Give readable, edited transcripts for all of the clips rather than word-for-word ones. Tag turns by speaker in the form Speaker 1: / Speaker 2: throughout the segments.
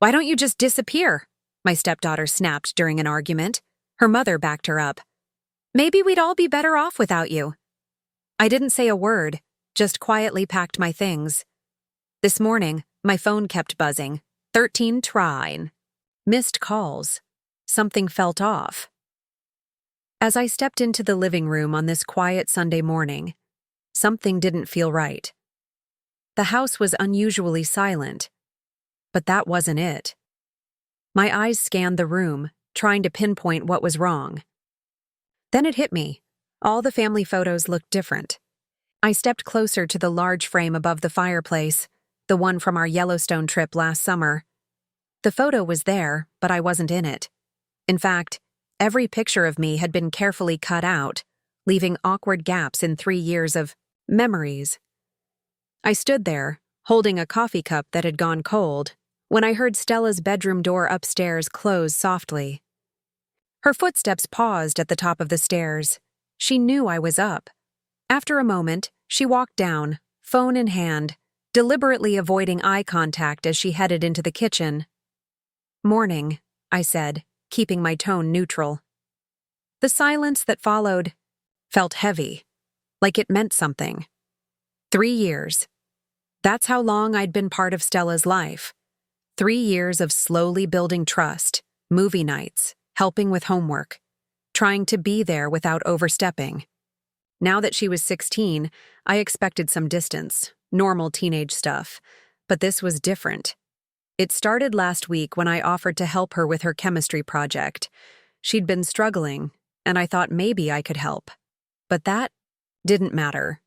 Speaker 1: Why don't you just disappear? My stepdaughter snapped during an argument. Her mother backed her up. Maybe we'd all be better off without you. I didn't say a word, just quietly packed my things. This morning, my phone kept buzzing. 13 trying. Missed calls. Something felt off. As I stepped into the living room on this quiet Sunday morning, something didn't feel right. The house was unusually silent, but that wasn't it. My eyes scanned the room, trying to pinpoint what was wrong. Then it hit me. All the family photos looked different. I stepped closer to the large frame above the fireplace, the one from our Yellowstone trip last summer. The photo was there, but I wasn't in it. In fact, every picture of me had been carefully cut out, leaving awkward gaps in 3 years of memories. I stood there, holding a coffee cup that had gone cold, when I heard Stella's bedroom door upstairs close softly. Her footsteps paused at the top of the stairs. She knew I was up. After a moment, she walked down, phone in hand, deliberately avoiding eye contact as she headed into the kitchen. "Morning," I said, keeping my tone neutral. The silence that followed felt heavy, like it meant something. 3 years. That's how long I'd been part of Stella's life. 3 years of slowly building trust, movie nights, helping with homework, trying to be there without overstepping. Now that she was 16, I expected some distance, normal teenage stuff, but this was different. It started last week when I offered to help her with her chemistry project. She'd been struggling, and I thought maybe I could help. But that didn't matter.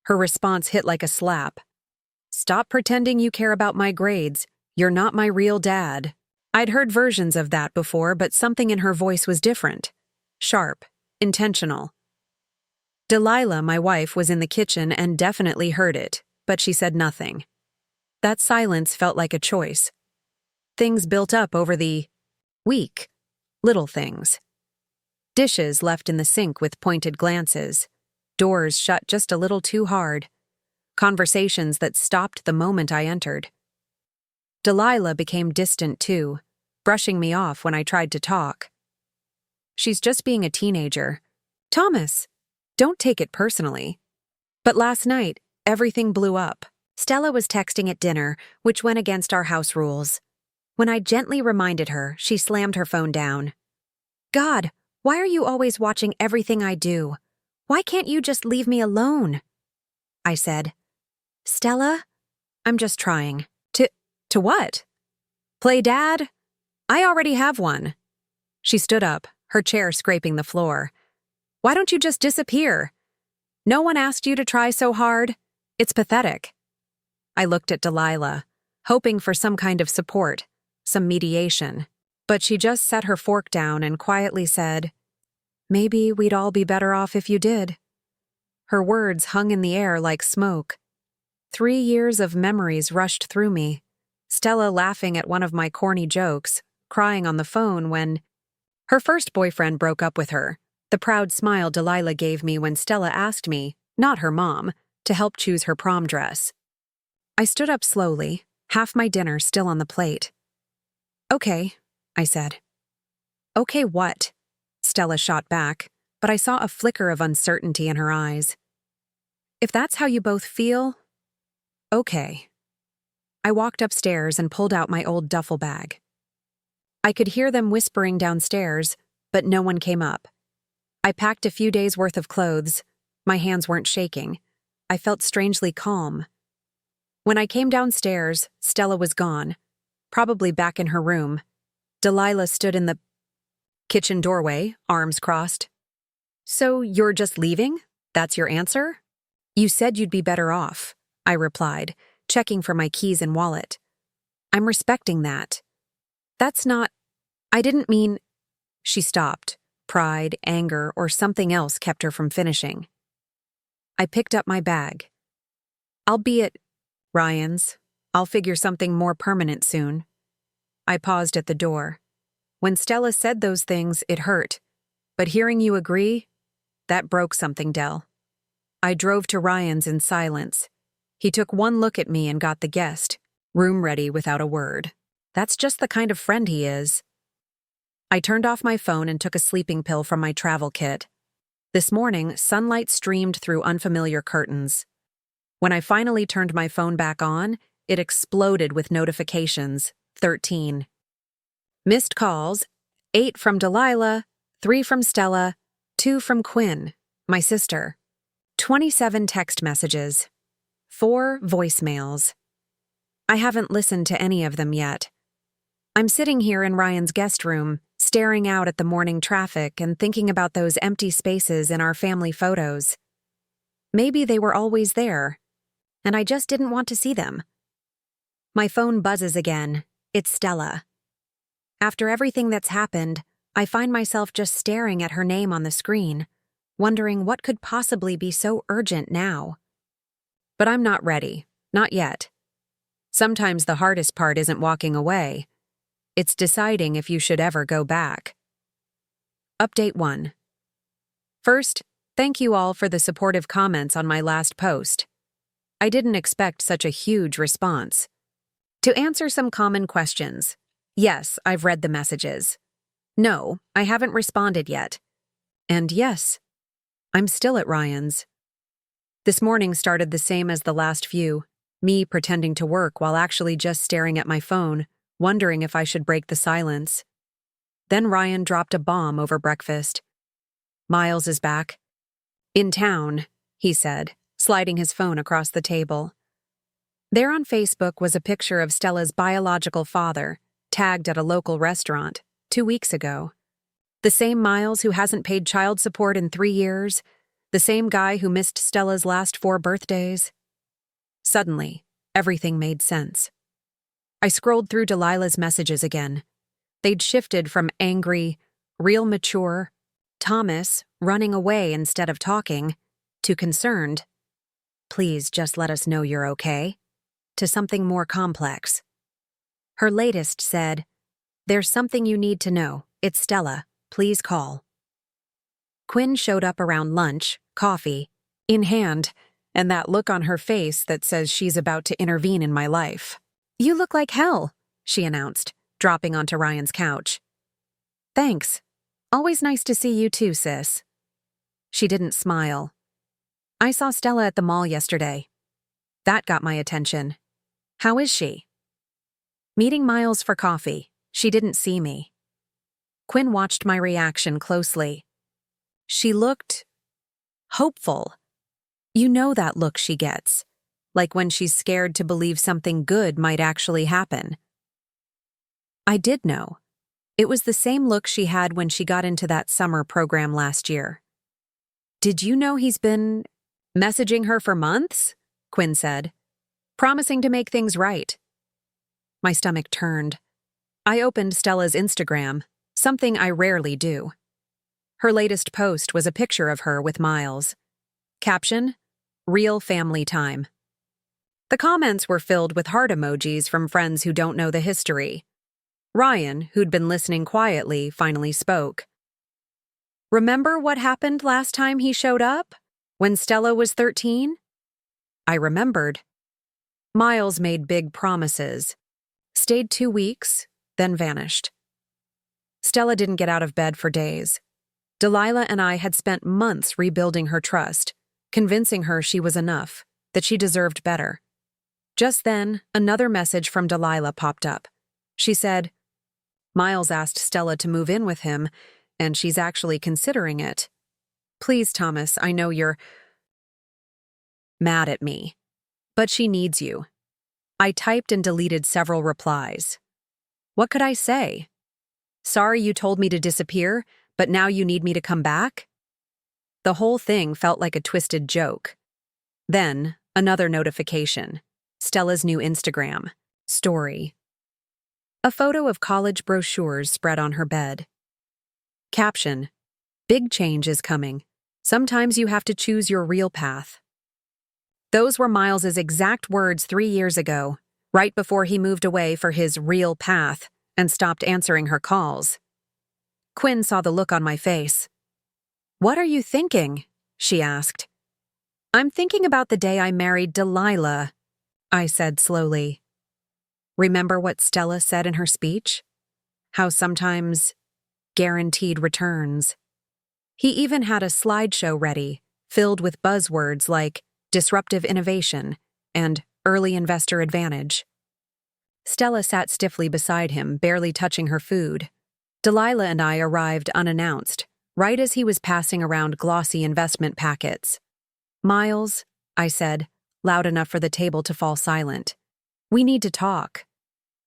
Speaker 1: Her response hit like a slap. "Stop pretending you care about my grades. You're not my real dad." I'd heard versions of that before, but something in her voice was different. Sharp, intentional. Delilah, my wife, was in the kitchen and definitely heard it, but she said nothing. That silence felt like a choice. Things built up over the week. Little things. Dishes left in the sink with pointed glances. Doors shut just a little too hard. Conversations that stopped the moment I entered. Delilah became distant too, brushing me off when I tried to talk. She's just being a teenager. Thomas, don't take it personally. But last night, everything blew up. Stella was texting at dinner, which went against our house rules. When I gently reminded her, she slammed her phone down. "God, why are you always watching everything I do? Why can't you just leave me alone?" I said. "Stella, I'm just trying." To what? Play dad? I already have one." She stood up, her chair scraping the floor. "Why don't you just disappear? No one asked you to try so hard. It's pathetic." I looked at Delilah, hoping for some kind of support, some mediation, but she just set her fork down and quietly said, "Maybe we'd all be better off if you did." Her words hung in the air like smoke. 3 years of memories rushed through me. Stella laughing at one of my corny jokes, crying on the phone when her first boyfriend broke up with her, the proud smile Delilah gave me when Stella asked me, not her mom, to help choose her prom dress. I stood up slowly, half my dinner still on the plate. "Okay," I said. "Okay what?" Stella shot back, but I saw a flicker of uncertainty in her eyes. "If that's how you both feel, okay." I walked upstairs and pulled out my old duffel bag. I could hear them whispering downstairs, but no one came up. I packed a few days' worth of clothes. My hands weren't shaking. I felt strangely calm. When I came downstairs, Stella was gone, probably back in her room. Delilah stood in the kitchen doorway, arms crossed. "So you're just leaving? That's your answer?" "You said you'd be better off," I replied, checking for my keys and wallet. "I'm respecting that." "That's not... I didn't mean..." She stopped. Pride, anger, or something else kept her from finishing. I picked up my bag. "I'll be at Ryan's. I'll figure something more permanent soon." I paused at the door. When Stella said those things, it hurt. But hearing you agree, that broke something, Del. I drove to Ryan's in silence. He took one look at me and got the guest, room ready without a word. That's just the kind of friend he is. I turned off my phone and took a sleeping pill from my travel kit. This morning, sunlight streamed through unfamiliar curtains. When I finally turned my phone back on, it exploded with notifications. 13. Missed calls: 8 from Delilah, 3 from Stella, 2 from Quinn, my sister. 27 text messages. 4 voicemails. I haven't listened to any of them yet. I'm sitting here in Ryan's guest room, staring out at the morning traffic and thinking about those empty spaces in our family photos. Maybe they were always there, and I just didn't want to see them. My phone buzzes again. It's Stella. After everything that's happened, I find myself just staring at her name on the screen, wondering what could possibly be so urgent now. But I'm not ready. Not yet. Sometimes the hardest part isn't walking away. It's deciding if you should ever go back. Update 1. First, thank you all for the supportive comments on my last post. I didn't expect such a huge response. To answer some common questions: yes, I've read the messages. No, I haven't responded yet. And yes, I'm still at Ryan's. This morning started the same as the last few, me pretending to work while actually just staring at my phone, wondering if I should break the silence. Then Ryan dropped a bomb over breakfast. Miles is back. In town, he said, sliding his phone across the table. There on Facebook was a picture of Stella's biological father, tagged at a local restaurant, 2 weeks ago. The same Miles who hasn't paid child support in 3 years, the same guy who missed Stella's last 4 birthdays. Suddenly, everything made sense. I scrolled through Delilah's messages again. They'd shifted from angry, real mature, Thomas running away instead of talking, to concerned, please just let us know you're okay, to something more complex. Her latest said, there's something you need to know. It's Stella. Please call. Quinn showed up around lunch, coffee in hand, and that look on her face that says she's about to intervene in my life. You look like hell, she announced, dropping onto Ryan's couch. Thanks. Always nice to see you too, sis. She didn't smile. I saw Stella at the mall yesterday. That got my attention. How is she? Meeting Miles for coffee. She didn't see me. Quinn watched my reaction closely. She looked hopeful. You know that look she gets, like when she's scared to believe something good might actually happen. I did know. It was the same look she had when she got into that summer program last year. Did you know he's been messaging her for months? Quinn said, promising to make things right. My stomach turned. I opened Stella's Instagram, something I rarely do. Her latest post was a picture of her with Miles. Caption: real family time. The comments were filled with heart emojis from friends who don't know the history. Ryan, who'd been listening quietly, finally spoke. Remember what happened last time he showed up? When Stella was 13? I remembered. Miles made big promises. Stayed 2 weeks, then vanished. Stella didn't get out of bed for days. Delilah and I had spent months rebuilding her trust, convincing her she was enough, that she deserved better. Just then, another message from Delilah popped up. She said, Miles asked Stella to move in with him, and she's actually considering it. Please, Thomas, I know you're mad at me, but she needs you. I typed and deleted several replies. What could I say? Sorry you told me to disappear, but now you need me to come back? The whole thing felt like a twisted joke. Then, another notification. Stella's new Instagram story. A photo of college brochures spread on her bed. Caption: big change is coming. Sometimes you have to choose your real path. Those were Miles's exact words 3 years ago, right before he moved away for his real path and stopped answering her calls. Quinn saw the look on my face. What are you thinking? She asked. I'm thinking about the day I married Delilah, I said slowly. Remember what Stella said in her speech? How sometimes guaranteed returns. He even had a slideshow ready, filled with buzzwords like disruptive innovation and early investor advantage. Stella sat stiffly beside him, barely touching her food. Delilah and I arrived unannounced, right as he was passing around glossy investment packets. "Miles," I said, loud enough for the table to fall silent. "We need to talk."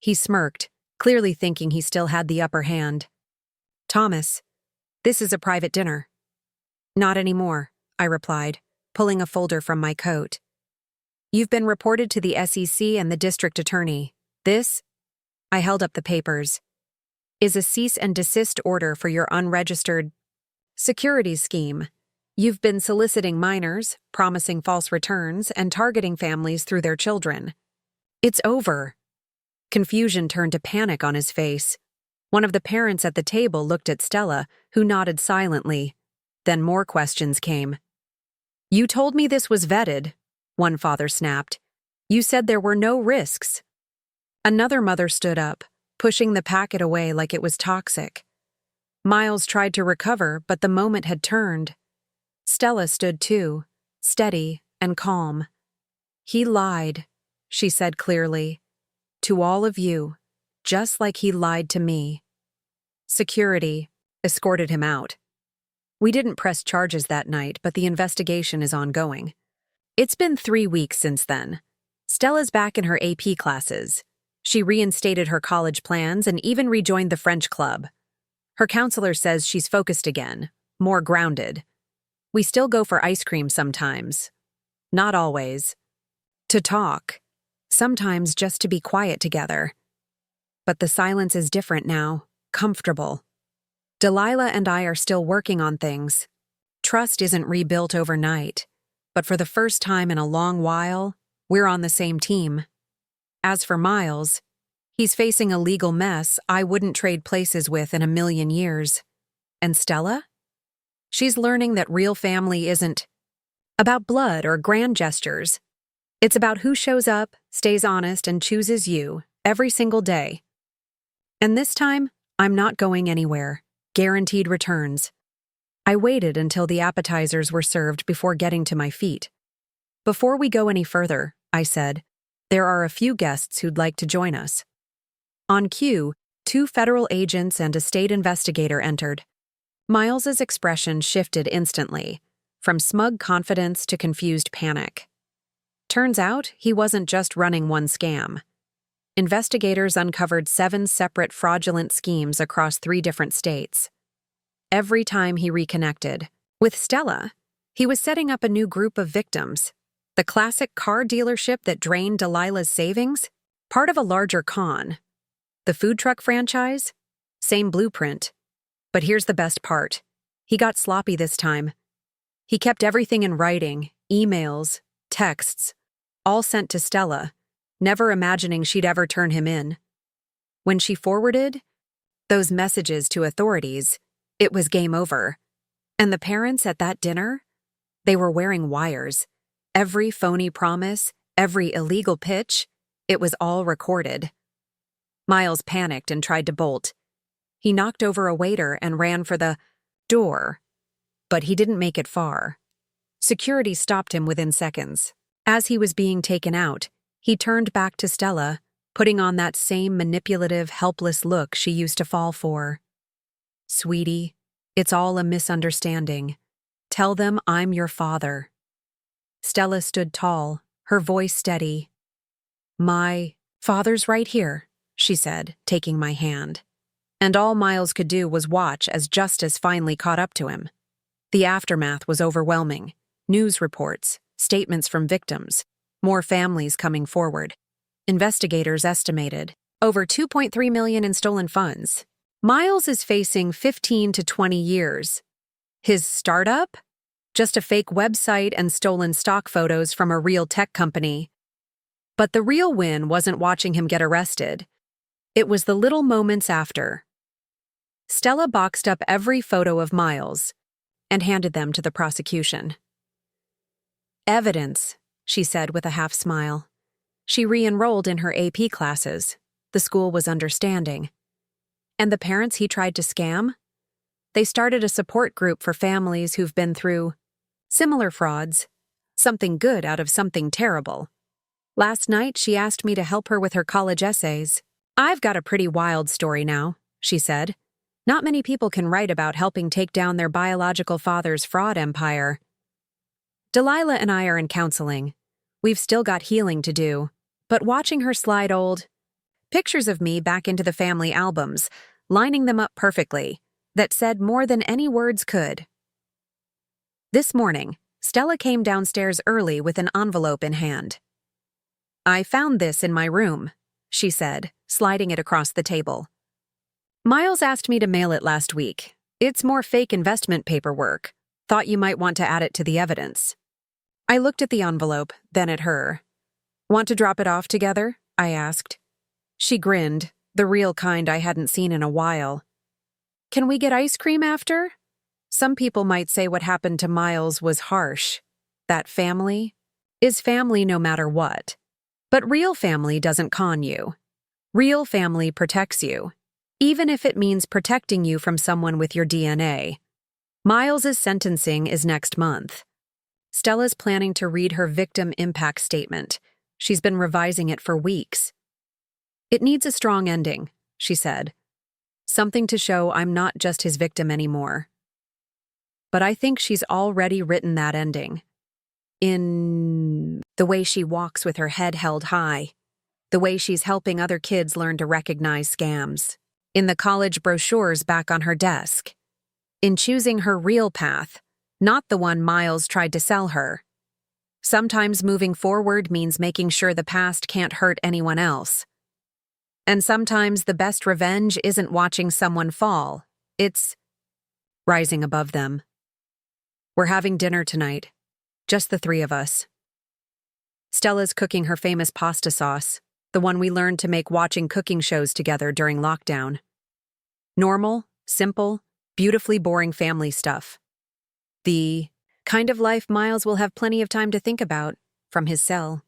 Speaker 1: He smirked, clearly thinking he still had the upper hand. "Thomas, this is a private dinner." "Not anymore," I replied, pulling a folder from my coat. "You've been reported to the SEC and the district attorney. This," I held up the papers, "is a cease and desist order for your unregistered securities scheme. You've been soliciting minors, promising false returns, and targeting families through their children. It's over." Confusion turned to panic on his face. One of the parents at the table looked at Stella, who nodded silently. Then more questions came. "You told me this was vetted," one father snapped. "You said there were no risks." Another mother stood up, pushing the packet away like it was toxic. Miles tried to recover, but the moment had turned. Stella stood too, steady and calm. "He lied," she said clearly. "To all of you, just like he lied to me." Security escorted him out. We didn't press charges that night, but the investigation is ongoing. It's been 3 weeks since then. Stella's back in her AP classes. She reinstated her college plans and even rejoined the French club. Her counselor says she's focused again, more grounded. We still go for ice cream sometimes. Not always. To talk. Sometimes just to be quiet together. But the silence is different now, comfortable. Delilah and I are still working on things. Trust isn't rebuilt overnight, but for the first time in a long while, we're on the same team. As for Miles, he's facing a legal mess I wouldn't trade places with in a million years. And Stella? She's learning that real family isn't about blood or grand gestures. It's about who shows up, stays honest, and chooses you every single day. And this time, I'm not going anywhere. Guaranteed returns. I waited until the appetizers were served before getting to my feet. "Before we go any further," I said, "there are a few guests who'd like to join us." On cue, 2 federal agents and a state investigator entered. Miles's expression shifted instantly, from smug confidence to confused panic. Turns out, he wasn't just running one scam. Investigators uncovered 7 separate fraudulent schemes across 3 different states. Every time he reconnected with Stella, he was setting up a new group of victims. The classic car dealership that drained Delilah's savings? Part of a larger con. The food truck franchise? Same blueprint. But here's the best part. He got sloppy this time. He kept everything in writing, emails, texts, all sent to Stella, never imagining she'd ever turn him in. When she forwarded those messages to authorities, it was game over. And the parents at that dinner? They were wearing wires. Every phony promise, every illegal pitch, it was all recorded. Miles panicked and tried to bolt. He knocked over a waiter and ran for the door, but he didn't make it far. Security stopped him within seconds. As he was being taken out, he turned back to Stella, putting on that same manipulative, helpless look she used to fall for. "Sweetie, it's all a misunderstanding. Tell them I'm your father." Stella stood tall, her voice steady. "My father's right here," she said, taking my hand. And all Miles could do was watch as justice finally caught up to him. The aftermath was overwhelming. News reports, statements from victims, more families coming forward. Investigators estimated over $2.3 million in stolen funds. Miles is facing 15 to 20 years. His startup? Just a fake website and stolen stock photos from a real tech company. But the real win wasn't watching him get arrested. It was the little moments after. Stella boxed up every photo of Miles and handed them to the prosecution. "Evidence," she said with a half smile. She re-enrolled in her AP classes. The school was understanding. And the parents he tried to scam? They started a support group for families who've been through similar frauds, something good out of something terrible. Last night, she asked me to help her with her college essays. "I've got a pretty wild story now," she said. "Not many people can write about helping take down their biological father's fraud empire." Delilah and I are in counseling. We've still got healing to do, but watching her slide old pictures of me back into the family albums, lining them up perfectly, that said more than any words could. This morning, Stella came downstairs early with an envelope in hand. "I found this in my room," she said, sliding it across the table. "Miles asked me to mail it last week. It's more fake investment paperwork. Thought you might want to add it to the evidence." I looked at the envelope, then at her. "Want to drop it off together?" I asked. She grinned, the real kind I hadn't seen in a while. "Can we get ice cream after?" Some people might say what happened to Miles was harsh. That family is family no matter what. But real family doesn't con you. Real family protects you, even if it means protecting you from someone with your DNA. Miles's sentencing is next month. Stella's planning to read her victim impact statement. She's been revising it for weeks. "It needs a strong ending," she said. "Something to show I'm not just his victim anymore." But I think she's already written that ending. In the way she walks with her head held high, the way she's helping other kids learn to recognize scams, in the college brochures back on her desk, in choosing her real path, not the one Miles tried to sell her. Sometimes moving forward means making sure the past can't hurt anyone else. And sometimes the best revenge isn't watching someone fall, it's rising above them. We're having dinner tonight, just the three of us. Stella's cooking her famous pasta sauce, the one we learned to make watching cooking shows together during lockdown. Normal, simple, beautifully boring family stuff. The kind of life Miles will have plenty of time to think about from his cell.